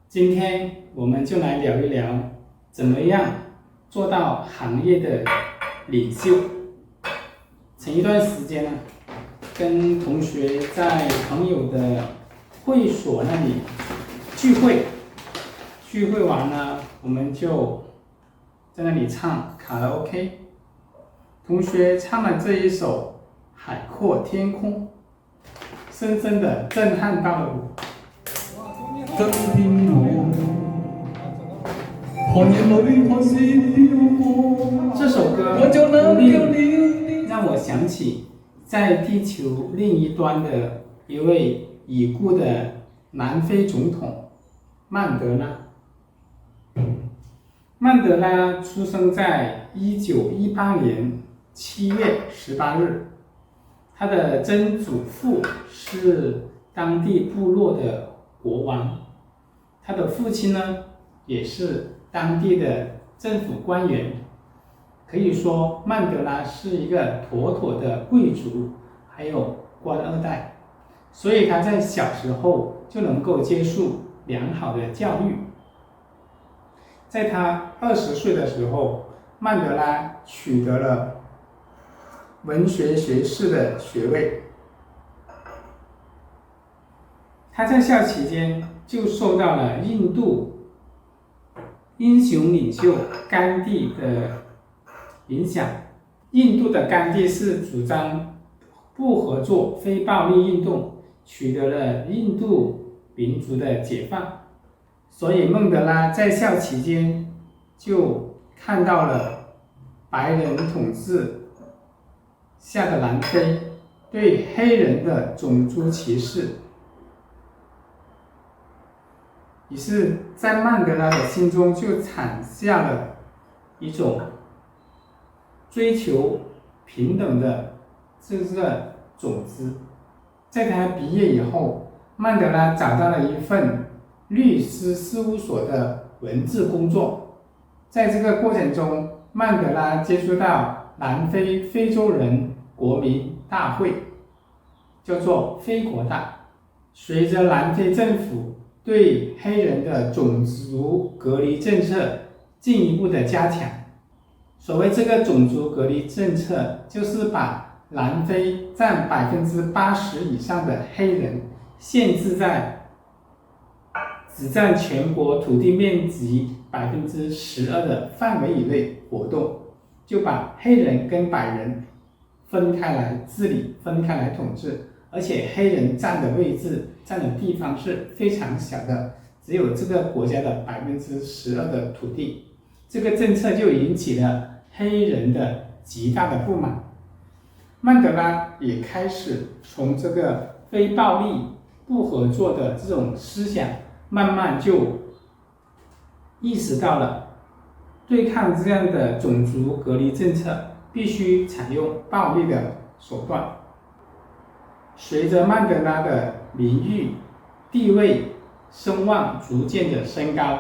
今天我们就来聊一聊，怎么样做到行业的领袖。前一段时间呢，跟同学在朋友的会所那里聚会完呢，我们就在那里唱卡拉 OK。同学唱了这一首《海阔天空》，深深的震撼到了我。真天我，寒夜里看是飄過。这首歌我就諗叫了讓我想起在地球另一端的一位已故的南非總統曼德拉。曼德拉出生在1918年7月18日，他的曾祖父是当地部落的国王，他的父亲呢也是当地的政府官员，可以说曼德拉是一个妥妥的贵族，还有官二代，所以他在小时候就能够接受良好的教育。在他20岁的时候，曼德拉取得了文学学士的学位。他在校期间就受到了印度英雄领袖甘地的影响。印度的甘地是主张不合作、非暴力运动，取得了印度民族的解放。所以曼德拉在校期间就看到了白人统治下的南非对黑人的种族歧视，于是在曼德拉的心中就产下了一种追求平等的这个种子。在他毕业以后，曼德拉找到了一份律师事务所的文字工作。在这个过程中，曼德拉接触到南非非洲人国民大会，叫做非国大。随着南非政府对黑人的种族隔离政策进一步的加强，所谓这个种族隔离政策，就是把南非占80%以上的黑人限制在只占全国土地面积12%的范围以内活动，就把黑人跟白人分开来治理，分开来统治。而且黑人占的位置、占的地方是非常小的，只有这个国家的12%的土地。这个政策就引起了黑人的极大的不满。曼德拉也开始从这个非暴力、不合作的这种思想，慢慢就意识到了对抗这样的种族隔离政策必须采用暴力的手段。随着曼德拉的名誉、地位、声望逐渐的升高，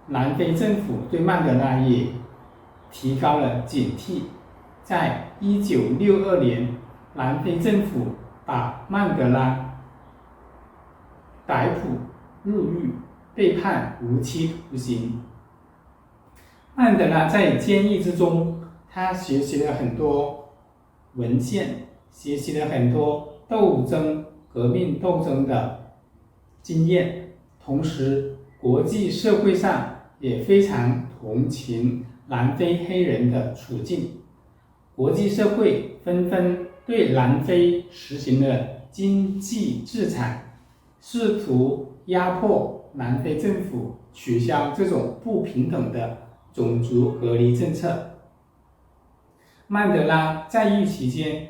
南非政府对曼德拉也提高了警惕。在1962年，南非政府把曼德拉逮捕入狱，被判无期徒刑。曼德拉在监狱之中，他学习了很多文献，学习了很多革命斗争的经验，同时国际社会上也非常同情南非黑人的处境，国际社会纷纷对南非实行了经济制裁，试图压迫南非政府取消这种不平等的种族隔离政策。曼德拉在狱期间，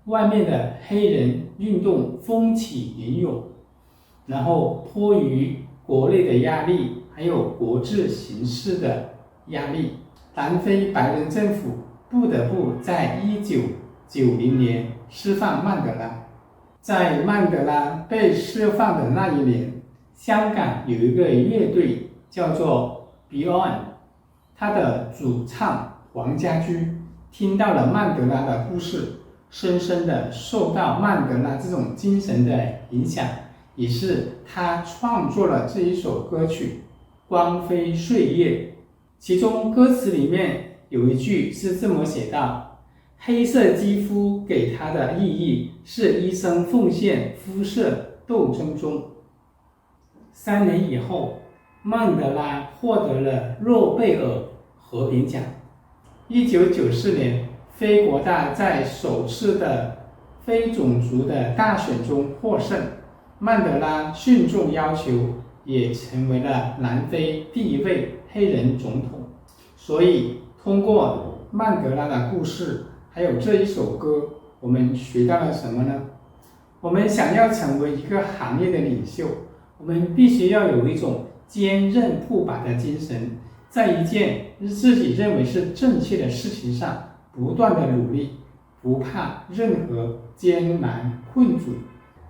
外面的黑人运动风起云涌，然后迫于国内的压力，还有国际形势的压力，南非白人政府不得不在1990年释放曼德拉。在曼德拉被释放的那一年，香港有一个乐队叫做 Beyond， 他的主唱黄家驹听到了曼德拉的故事，深深的受到曼德拉这种精神的影响，于是他创作了这一首歌曲《光辉岁月》，其中歌词里面有一句是这么写道：黑色肌肤给他的意义是一生奉献肤色斗争中。3年以后，曼德拉获得了诺贝尔和平奖。1994年，非国大在首次的非种族的大选中获胜，曼德拉迅速要求，也成为了南非第一位黑人总统。所以，通过曼德拉的故事，还有这一首歌，我们学到了什么呢？我们想要成为一个行业的领袖，我们必须要有一种坚韧不拔的精神，在一件自己认为是正确的事情上不断的努力，不怕任何艰难困阻。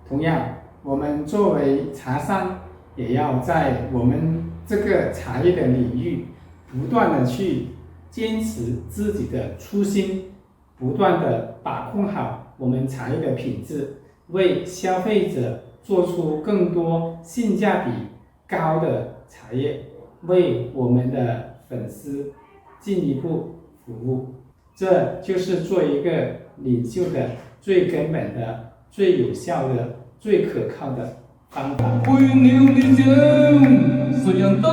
同样，我们作为茶商，也要在我们这个茶叶的领域不断的去坚持自己的初心，不断的把控好我们茶叶的品质，为消费者做出更多性价比高的茶叶，为我们的粉丝进一步服务。这就是做一个领袖的最根本的、最有效的、最可靠的方法。为了理想，谁人都